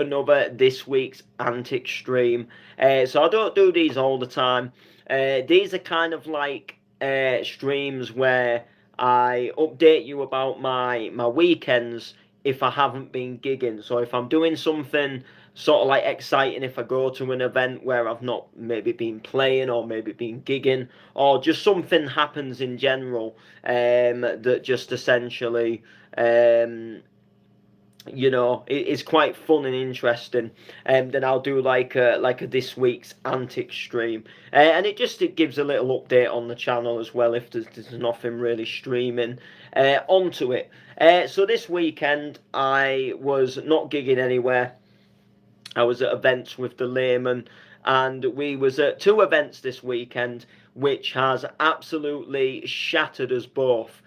another this week's Antics stream. So I don't do these all the time. These are kind of like streams where I update you about my weekends if I haven't been gigging. So if I'm doing something sort of like exciting, if I go to an event where I've not maybe been playing or maybe been gigging, or just something happens in general that just essentially it's quite fun and interesting. Then I'll do like a this week's Antics stream, and it gives a little update on the channel as well if there's nothing really streaming onto it. So this weekend I was not gigging anywhere. I was at events with the layman, and we was at two events this weekend, which has absolutely shattered us both.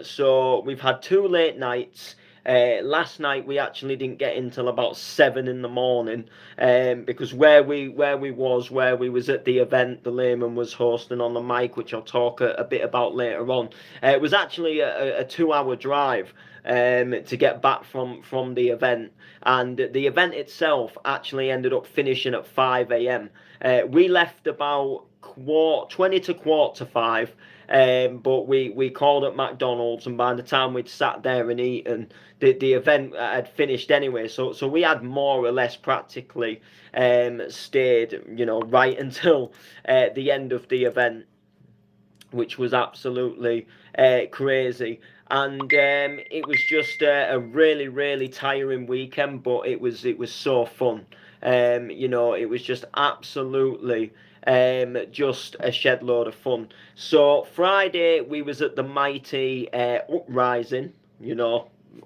So we've had two late nights. Last night we actually didn't get in till about 7 in the morning, because where we was at the event, the layman was hosting on the mic, which I'll talk a bit about later on. It was actually a 2 hour drive to get back from the event, and the event itself actually ended up finishing at 5 a.m. We left about 20 to 4:45. But we called at McDonald's, and by the time we'd sat there and eaten, the event had finished anyway. So we had more or less practically stayed, right until the end of the event, which was absolutely crazy. And it was just a really, really tiring weekend, but it was so fun. It was just absolutely just a shed load of fun. So Friday we was at the mighty Uprising,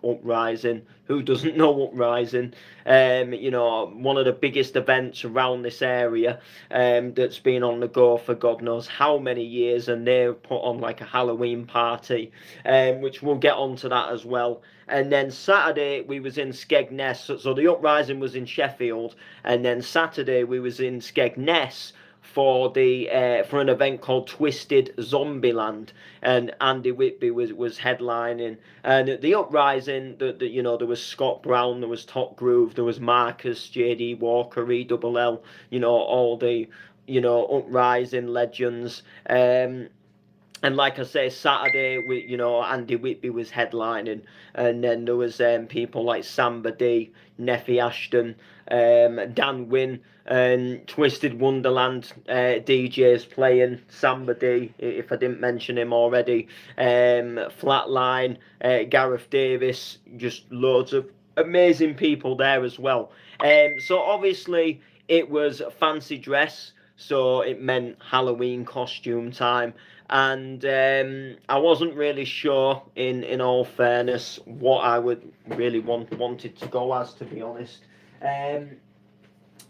Uprising. Who doesn't know Uprising? One of the biggest events around this area, that's been on the go for God knows how many years, and they put on like a Halloween party, which we'll get onto that as well. And then Saturday we was in Skegness. So the Uprising was in Sheffield, and then Saturday we was in Skegness for an event called Twisted Zombieland, and Andy Whitby was headlining. And at the Uprising, there was Scott Brown, there was Top Groove, there was Marcus, JD Walker, ELL, all the Uprising legends. And like I say, Saturday, Andy Whitby was headlining, and then there was people like Samba D, Neffy Ashton, Dan Wynn, and Twisted Wonderland DJs playing. Samba D, if I didn't mention him already, Flatline, Gareth Davis, just loads of amazing people there as well. So obviously it was fancy dress, so it meant Halloween costume time. And I wasn't really sure, in all fairness, what I would really wanted to go as, to be honest.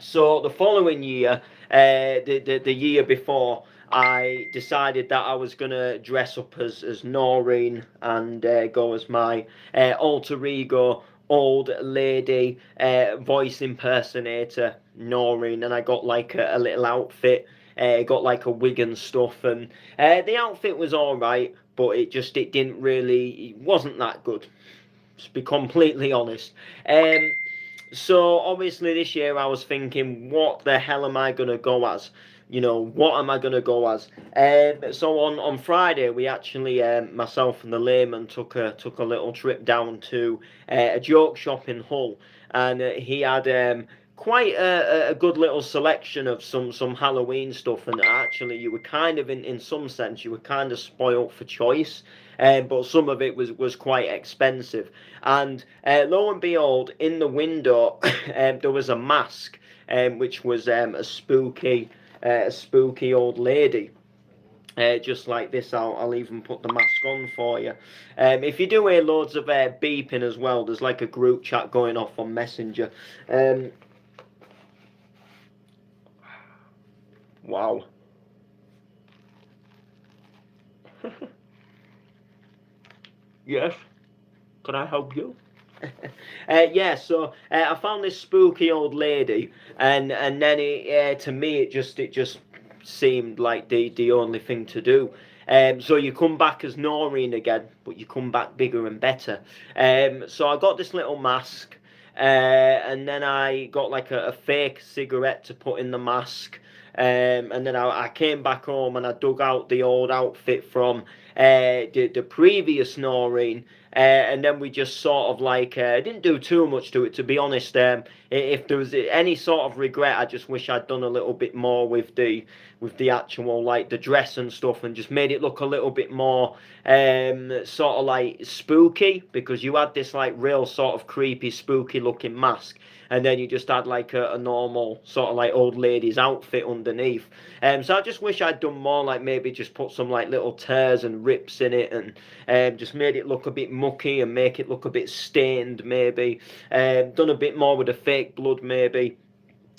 So the following year, the year before, I decided that I was gonna dress up as Noreen and go as my alter ego, old lady voice impersonator Noreen, and I got like a little outfit. Got like a wig and stuff, and the outfit was all right, but it wasn't that good, to be completely honest. So obviously this year I was thinking, what the hell am I gonna go as? What am I gonna go as? So on Friday we actually, myself and the layman took a little trip down to a joke shop in Hull, and he had quite a good little selection of some Halloween stuff, and actually you were kind of in some sense you were kind of spoilt for choice, but some of it was quite expensive. And lo and behold, in the window there was a mask, which was a spooky old lady. Just like this, I'll even put the mask on for you. If you do hear loads of beeping as well, there's like a group chat going off on Messenger. Wow. Yes. Can I help you? Yeah, so I found this spooky old lady, and then to me it just seemed like the only thing to do. So you come back as Noreen again, but you come back bigger and better. So I got this little mask, and then I got like a fake cigarette to put in the mask. And then I came back home and I dug out the old outfit from the previous Noreen, and then we just sort of like didn't do too much to it, to be honest. If there was any sort of regret, I just wish I'd done a little bit more with the actual like the dress and stuff, and just made it look a little bit more sort of like spooky, because you had this like real sort of creepy, spooky looking mask, and then you just had like a normal sort of like old lady's outfit underneath. So I just wish I'd done more, like maybe just put some like little tears and rips in it, and just made it look a bit mucky and make it look a bit stained, maybe. Done a bit more with the fake blood, maybe.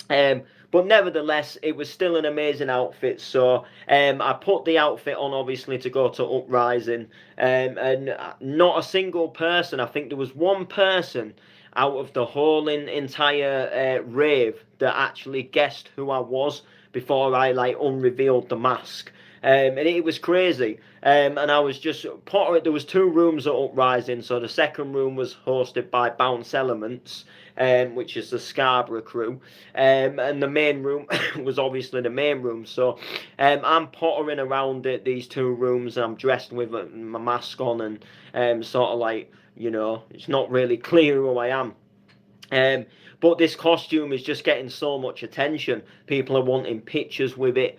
Um, but nevertheless, it was still an amazing outfit. So I put the outfit on, obviously, to go to Uprising, and not a single person. I think there was one person out of the whole entire rave that actually guessed who I was before I like unrevealed the mask. And it was crazy. And I was just there was two rooms at Uprising. So the second room was hosted by Bounce Elements, which is the Scarborough crew, and the main room was obviously the main room. So I'm pottering around these two rooms, and I'm dressed with my mask on, and sort of like, it's not really clear who I am. Um, but this costume is just getting so much attention. People are wanting pictures with it.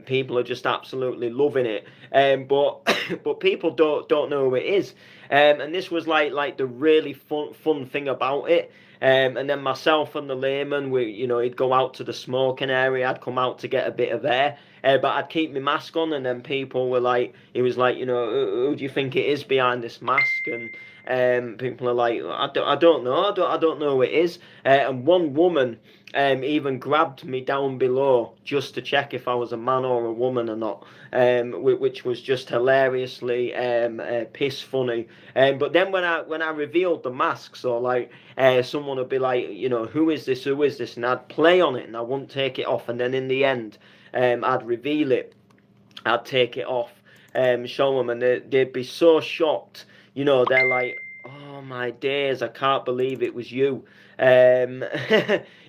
People are just absolutely loving it. But but people don't know who it is. And this was like the really fun thing about it. And then myself and the layman, he'd go out to the smoking area. I'd come out to get a bit of air. But I'd keep my mask on, and then people were like, he was like, who do you think it is behind this mask? And people are like, I don't know, I don't know who it is. And one woman even grabbed me down below just to check if I was a man or a woman or not, which was just hilariously piss funny. But then when I revealed the mask, so like someone would be like, who is this? Who is this? And I'd play on it and I wouldn't take it off. And then in the end, I'd reveal it. I'd take it off, show them, and they'd be so shocked. They're like, "Oh my days, I can't believe it was you." And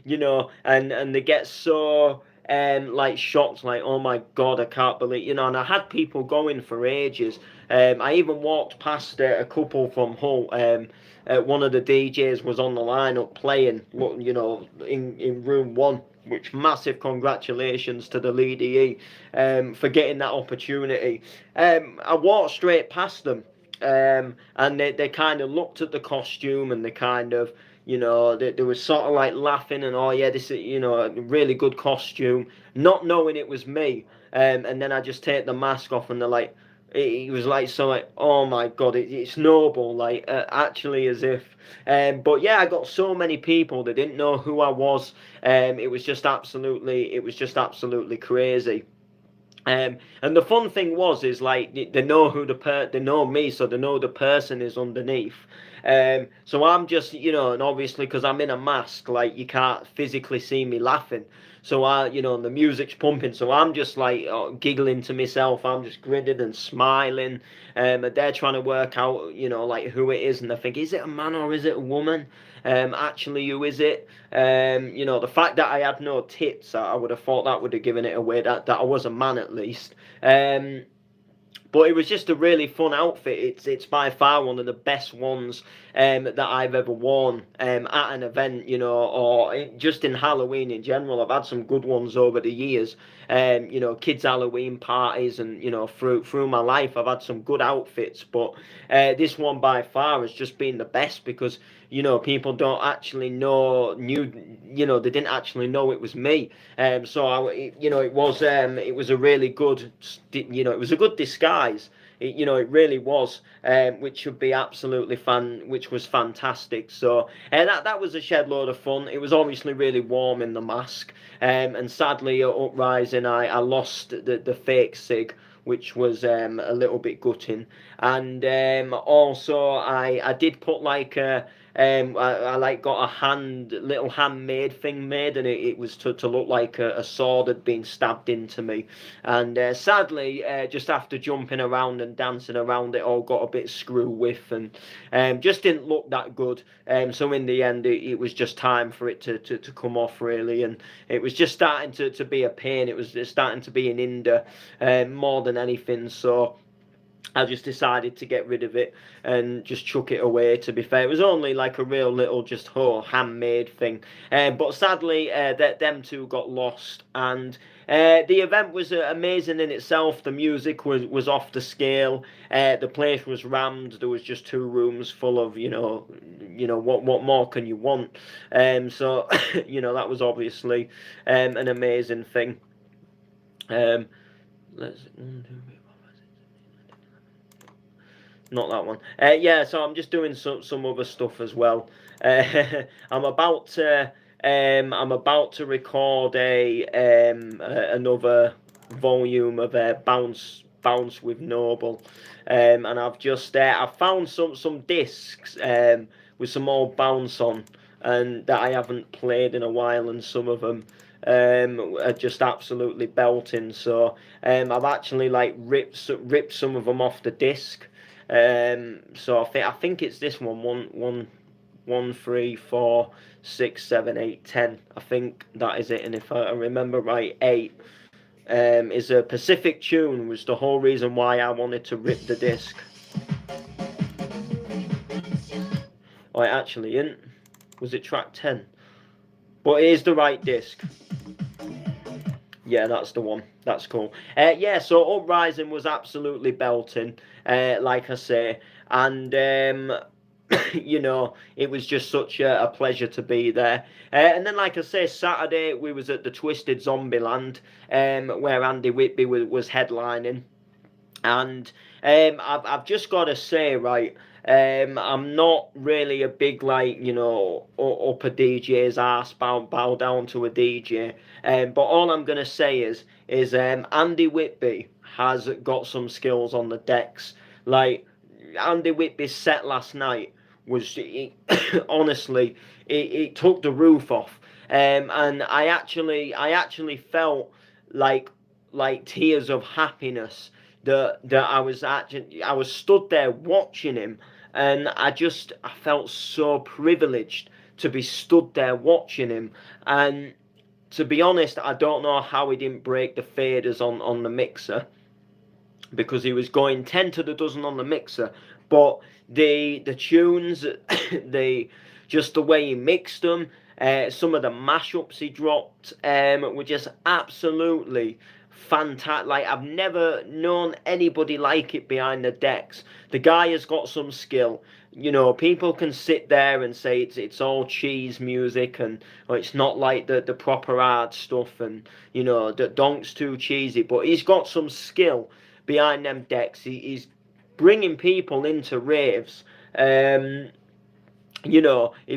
they get so like shocked, like, "Oh my God, I can't believe," And I had people going for ages. I even walked past a couple from Hull. One of the DJs was on the lineup playing, in room one. Which massive congratulations to the lead EE for getting that opportunity. I walked straight past them, and they kind of looked at the costume, and they kind of, they were sort of like laughing, and oh yeah, this is, a really good costume, not knowing it was me. And then I just take the mask off, and they're like, it was like, so like, oh my God, it's noble, like actually, as if. But yeah, I got so many people that didn't know who I was. It was just absolutely crazy. And the fun thing is like they know they know me, so they know the person is underneath. So I'm just, and obviously because I'm in a mask, like you can't physically see me laughing. So and the music's pumping, so I'm just like giggling to myself. I'm just grinning and smiling. And they're trying to work out, like who it is, and they think, is it a man or is it a woman? Actually, who is it? The fact that I had no tits, I would have thought that would have given it away that I was a man at least. But it was just a really fun outfit. It's by far one of the best ones that I've ever worn at an event, or just in Halloween in general. I've had some good ones over the years. Kids' Halloween parties, and through my life, I've had some good outfits. But this one by far has just been the best because people don't actually they didn't actually know it was me. So it was a really good, it was a good disguise. It really was, which should be absolutely which was fantastic. So that was a shed load of fun. It was obviously really warm in the mask, and sadly at Uprising I lost the fake cig, which was a little bit gutting. And also I did put like I like got a little handmade thing made, and it was to look like a sword had been stabbed into me. And sadly, just after jumping around and dancing around, it all got a bit screw with, and just didn't look that good. So in the end, it was just time for it to come off, really, and it was just starting to be a pain. It was starting to be an hinder more than anything. So I just decided to get rid of it and just chuck it away. To be fair, it was only like a real little just handmade thing, but sadly that them two got lost, and the event was amazing in itself. The music was off the scale. The place was rammed. There was just two rooms full of what more can you want? So that was obviously an amazing thing. Let's not that one. Yeah, so I'm just doing some other stuff as well. I'm about to record another volume of Bounce with Noble, and I've found some discs with some old Bounce on, and that I haven't played in a while, and some of them are just absolutely belting. So I've actually like ripped some of them off the disc. So I think it's this one, 3, 4, 6, 7, 8, 10. I think that is it. And if I remember right, 8 is a Pacific tune. Was the whole reason why I wanted to rip the disc. Oh, it actually isn't. Was it track 10? But it is the right disc. Yeah, that's the one. That's cool. Yeah, so Uprising was absolutely belting, like I say, and it was just such a pleasure to be there. And then, like I say, Saturday we was at the Twisted Zombieland, where Andy Whitby was headlining, and I've just got to say, right. I'm not really a big up a DJ's ass, bow down to a DJ. But all I'm gonna say is Andy Whitby has got some skills on the decks. Like Andy Whitby's set last night was honestly it took the roof off. And I actually felt like tears of happiness that I was stood there watching him, and I felt so privileged to be stood there watching him. And to be honest, I don't know how he didn't break the faders on the mixer, because he was going 10 to the dozen on the mixer. But the tunes, just the way he mixed them, some of the mashups he dropped were just absolutely fantastic. Like, I've never known anybody like it behind the decks. The guy has got some skill. People can sit there and say it's all cheese music, and it's not like the proper hard stuff, and the donk's too cheesy. But he's got some skill behind them decks. He's bringing people into raves. He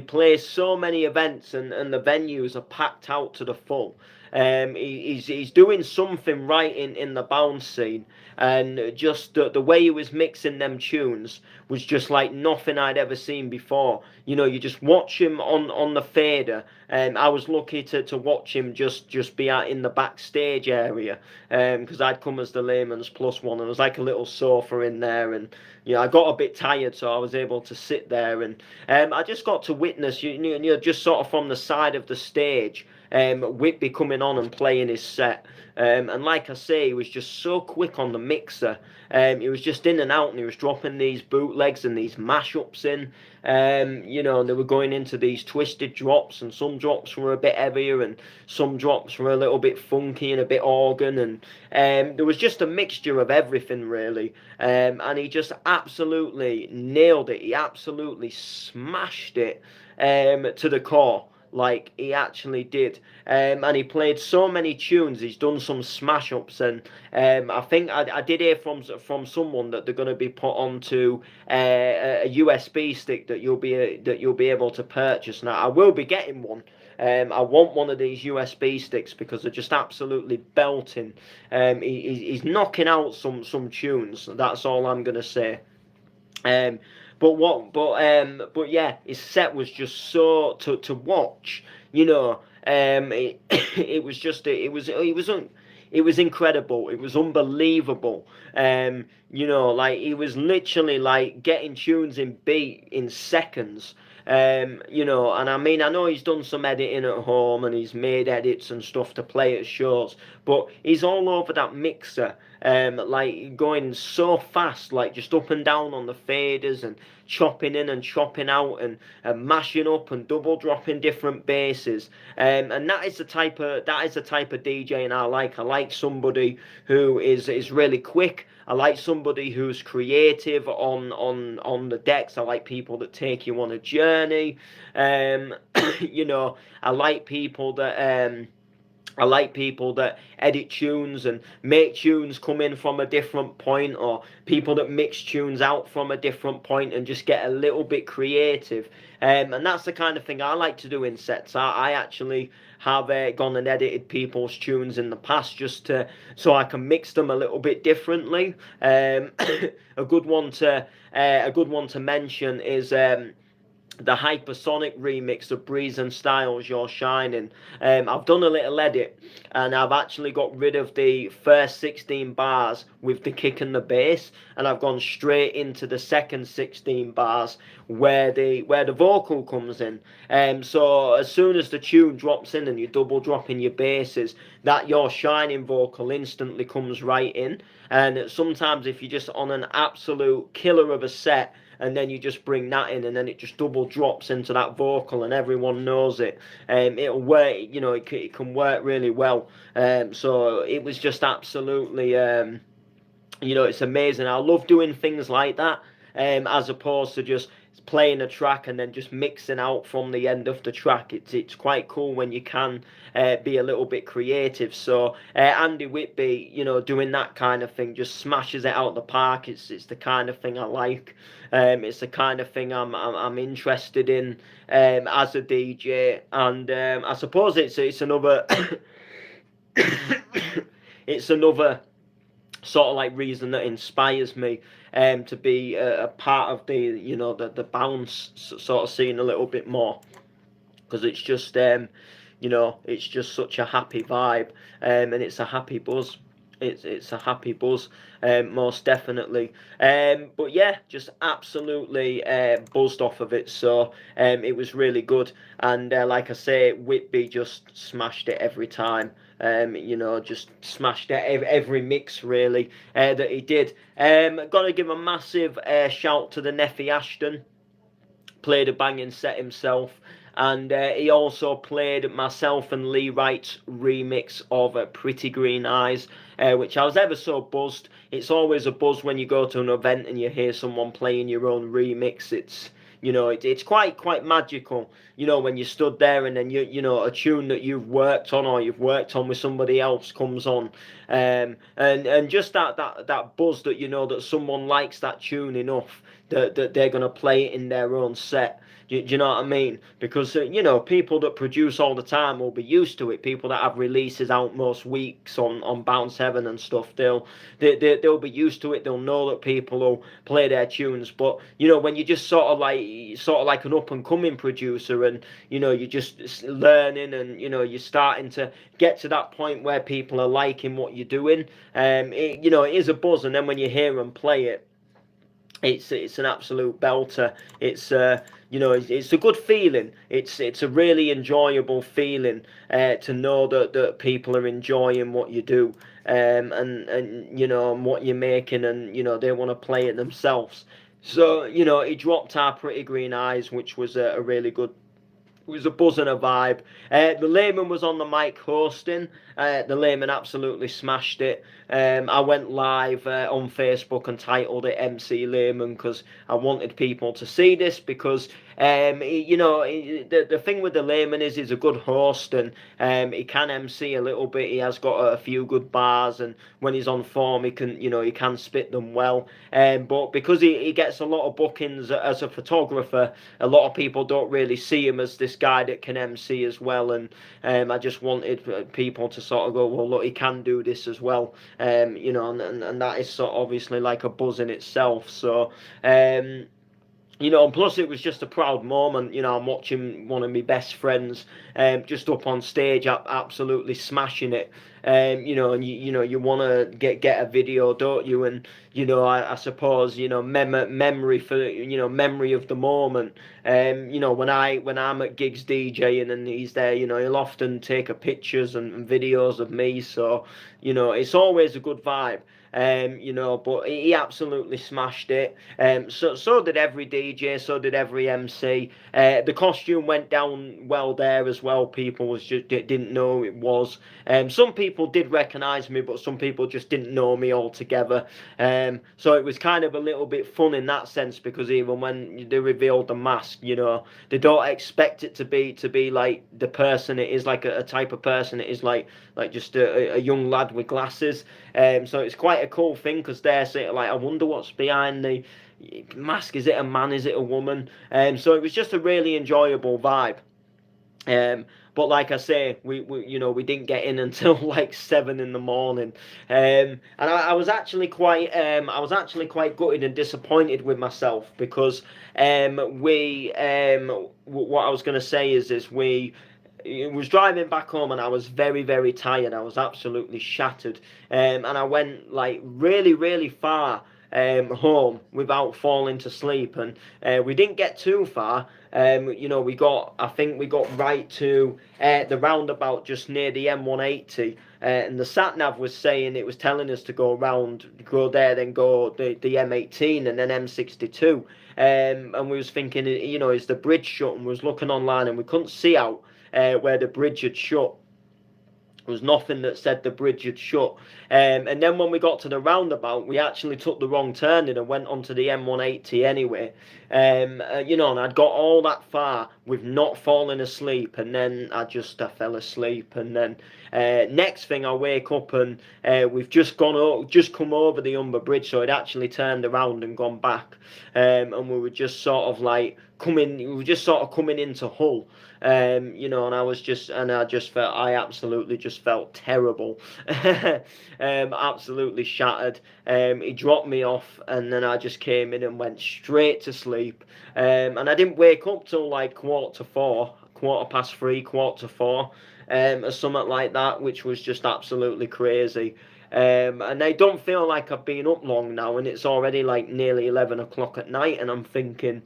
plays so many events, and the venues are packed out to the full. He's doing something right in the bounce scene, and just the way he was mixing them tunes was just like nothing I'd ever seen before. You just watch him on the fader, and I was lucky to watch him just be out in the backstage area, because I'd come as the layman's plus one, and there was like a little sofa in there, and I got a bit tired, so I was able to sit there, and I just got to witness, just sort of from the side of the stage, Whitby coming on and playing his set. And like I say, he was just so quick on the mixer. He was just in and out, and he was dropping these bootlegs and these mashups in. They were going into these twisted drops, and some drops were a bit heavier, and some drops were a little bit funky and a bit organ, and there was just a mixture of everything, really. And he just absolutely nailed it. He absolutely smashed it to the core. Like he actually did, and he played so many tunes. He's done some smash ups, and I think I did hear from someone that they're going to be put onto a USB stick that you'll be able to purchase. Now I will be getting one. I want one of these USB sticks because they're just absolutely belting. He's knocking out some tunes. That's all I'm going to say. But yeah, his set was just so to watch. You know, it was just it was incredible. It was unbelievable. You know, like he was literally like getting tunes in beat in seconds. You know, and I mean, I know he's done some editing at home and he's made edits and stuff to play at shows, but he's all over that mixer, like going so fast, like just up and down on the faders and chopping in and chopping out and mashing up and double dropping different basses. And that is the type of DJing I like. I like somebody who is really quick. I like somebody who's creative on the decks. I like people that take you on a journey. You know, I like people that I like people that edit tunes and make tunes come in from a different point, or people that mix tunes out from a different point and just get a little bit creative. And that's the kind of thing I like to do in sets. I actually have gone and edited people's tunes in the past just to so I can mix them a little bit differently. A good one to mention is. The hypersonic remix of Breeze and Styles You're Shining. I've done a little edit and I've actually got rid of the first 16 bars with the kick and the bass, and I've gone straight into the second 16 bars where the vocal comes in. So as soon as the tune drops in and you double dropping your basses, that You're Shining vocal instantly comes right in. And sometimes if you're just on an absolute killer of a set, and then you just bring that in, and then it just double drops into that vocal, and everyone knows it. It'll work, you know, it can work really well. So it was just absolutely, you know, it's amazing. I love doing things like that, as opposed to just playing a track and then just mixing out from the end of the track. It's quite cool when you can be a little bit creative. So Andy Whitby, you know, doing that kind of thing just smashes it out the park. It's the kind of thing I like. It's the kind of thing I'm interested in as a DJ, and I suppose it's another it's another sort of like reason that inspires me to be a part of the, you know, the bounce sort of scene a little bit more, because it's just you know, it's just such a happy vibe, and it's a happy buzz. It's a happy buzz, most definitely. But yeah, just absolutely buzzed off of it. So it was really good, and like I say, Whitby just smashed it every time. You know, just smashed it every mix really that he did. Got to give a massive shout to the Neffy Ashton. Played a banging set himself, and he also played myself and Lee Wright's remix of Pretty Green Eyes, which I was ever so buzzed. It's always a buzz when you go to an event and you hear someone playing your own remix. It's, you know, it's quite magical, you know, when you stood there and then you know, a tune that you've worked on or you've worked on with somebody else comes on, and just that buzz that, you know, that someone likes that tune enough that they're going to play it in their own set. Do you know what I mean? Because you know, people that produce all the time will be used to it. People that have releases out most weeks on Bounce Heaven and stuff, they'll be used to it. They'll know that people will play their tunes. But you know, when you're just sort of like an up and coming producer, and you know, you're just learning, and you know, you're starting to get to that point where people are liking what you're doing. You know, it is a buzz, and then when you hear them play it, it's an absolute belter. It's you know, it's a good feeling. It's a really enjoyable feeling to know that people are enjoying what you do, and you know, and what you're making, and you know, they want to play it themselves. So you know, he dropped our Pretty Green Eyes, which was a really good. It was a buzz and a vibe. The Layman was on the mic hosting. The Layman absolutely smashed it. I went live on Facebook and titled it MC Layman because I wanted people to see this, because you know, the thing with the Layman is he's a good host, and he can MC a little bit. He has got a few good bars, and when he's on form, he can, you know, he can spit them well. But because he gets a lot of bookings as a photographer, a lot of people don't really see him as this guy that can MC as well. And I just wanted people to sort of go, well, look, he can do this as well. You know, and that is sort of obviously like a buzz in itself. So And plus it was just a proud moment. I'm watching one of my best friends just up on stage, absolutely smashing it. And you want to get a video, don't you? And I suppose memory for memory of the moment. When I'm at gigs DJing and he's there, he'll often take a pictures and videos of me. So it's always a good vibe. But he absolutely smashed it. So did every DJ, so did every MC. The costume went down well there as well. People just didn't know it was. Some people did recognise me, but some people just didn't know me altogether. So it was kind of a little bit fun in that sense, because even when they revealed the mask, they don't expect it to be like the person it is, like a type of person it is, like just a young lad with glasses. So it's quite a cool thing, because they're saying, like, I wonder what's behind the mask. Is it a man? Is it a woman? So it was just a really enjoyable vibe. But like I say, we didn't get in until like 7 in the morning. And I was actually quite gutted and disappointed with myself, because what I was going to say is we was driving back home, and I was very, very tired. I was absolutely shattered. And I went like really, really far home without falling to sleep. And we didn't get too far. I think we got right to the roundabout just near the M180. And the sat nav was saying, it was telling us to go there, then go the M18 and then M62. And we was thinking, is the bridge shut? And we was looking online, and we couldn't see out where the bridge had shut. There was nothing that said the bridge had shut. And then when we got to the roundabout, we actually took the wrong turning and went onto the M180 anyway. And I'd got all that far with not falling asleep, and then I fell asleep. And then next thing, I wake up, and we've just come over the Humber Bridge, so it actually turned around and gone back. And we were just sort of like coming into Hull. I absolutely just felt terrible. Absolutely shattered. He dropped me off, and then I just came in and went straight to sleep. And I didn't wake up till like 3:15, 3:15, 4:45, or something like that, which was just absolutely crazy. And I don't feel like I've been up long now, and it's already like nearly 11 o'clock at night, and I'm thinking,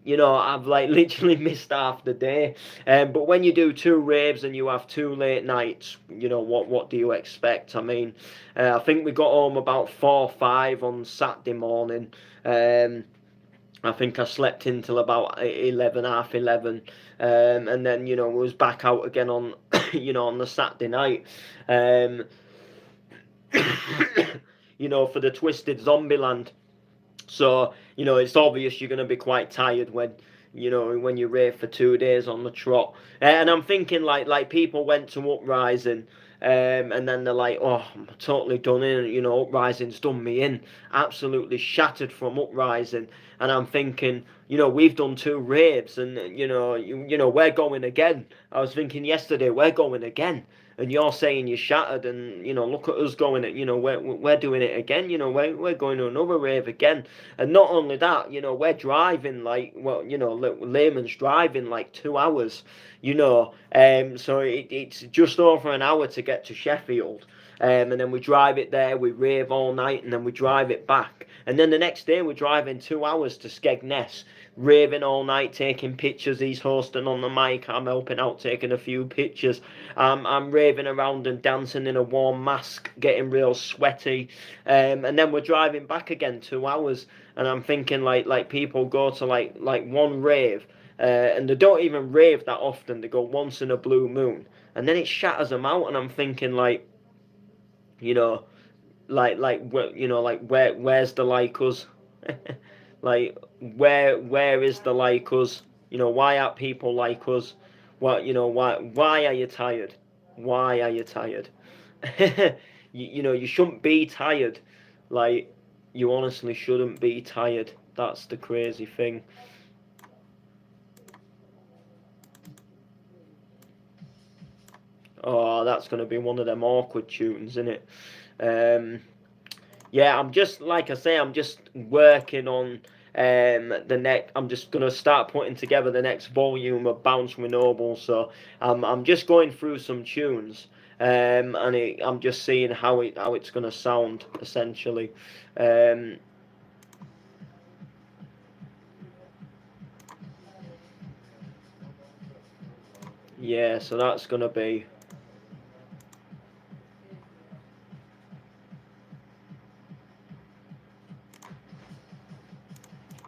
I've like literally missed half the day. But when you do 2 raves and you have 2 late nights, what do you expect? I mean, I think we got home about 4, 5 on Saturday morning. I think I slept until about 11, half 11. And then, we was back out again on, on the Saturday night. For the Twisted Zombieland. So, it's obvious you're going to be quite tired when you rave for 2 days on the trot. And I'm thinking, like people went to Uprising, and then they're like, oh, I'm totally done in. Uprising's done me in. Absolutely shattered from Uprising. And I'm thinking, we've done 2 raves, and, we're going again. I was thinking yesterday, we're going again. And you're saying you're shattered, and look at us going at, we're doing it again. We're going to another rave again. And not only that, we're driving like, Layman's driving like 2 hours. So it's just over an hour to get to Sheffield. And then we drive it there, we rave all night, and then we drive it back. And then the next day we're driving 2 hours to Skegness, raving all night, taking pictures. He's hosting on the mic, I'm helping out, taking a few pictures. I'm raving around and dancing in a warm mask, getting real sweaty. And then we're driving back again 2 hours. And I'm thinking, like people go to like one rave, and they don't even rave that often. They go once in a blue moon, and then it shatters them out. And I'm thinking, where's the like us? Like, where is the like us? Why aren't people like us? Why are you tired? Why are you tired? You shouldn't be tired. Like, you honestly shouldn't be tired. That's the crazy thing. Oh, that's going to be one of them awkward tunes, isn't it? Yeah, I'm just, like I say, I'm just working on I'm just gonna start putting together the next volume of Bounce with Noble. So I'm just going through some tunes. I'm just seeing how it's gonna sound essentially. Yeah, so that's gonna be.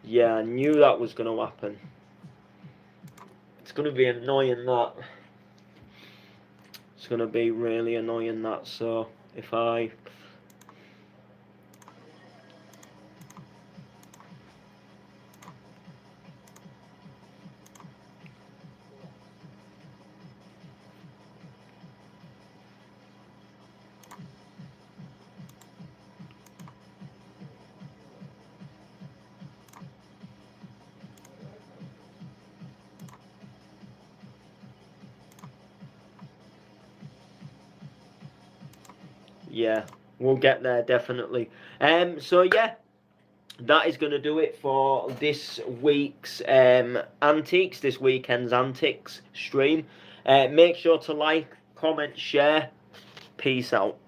Yeah, I knew that was gonna happen. It's gonna be annoying that. It's gonna be really annoying that. So if I. Yeah, we'll get there definitely. So yeah, that is going to do it for this week's Antics, this weekend's Antics stream. Make sure to like, comment, share. Peace out.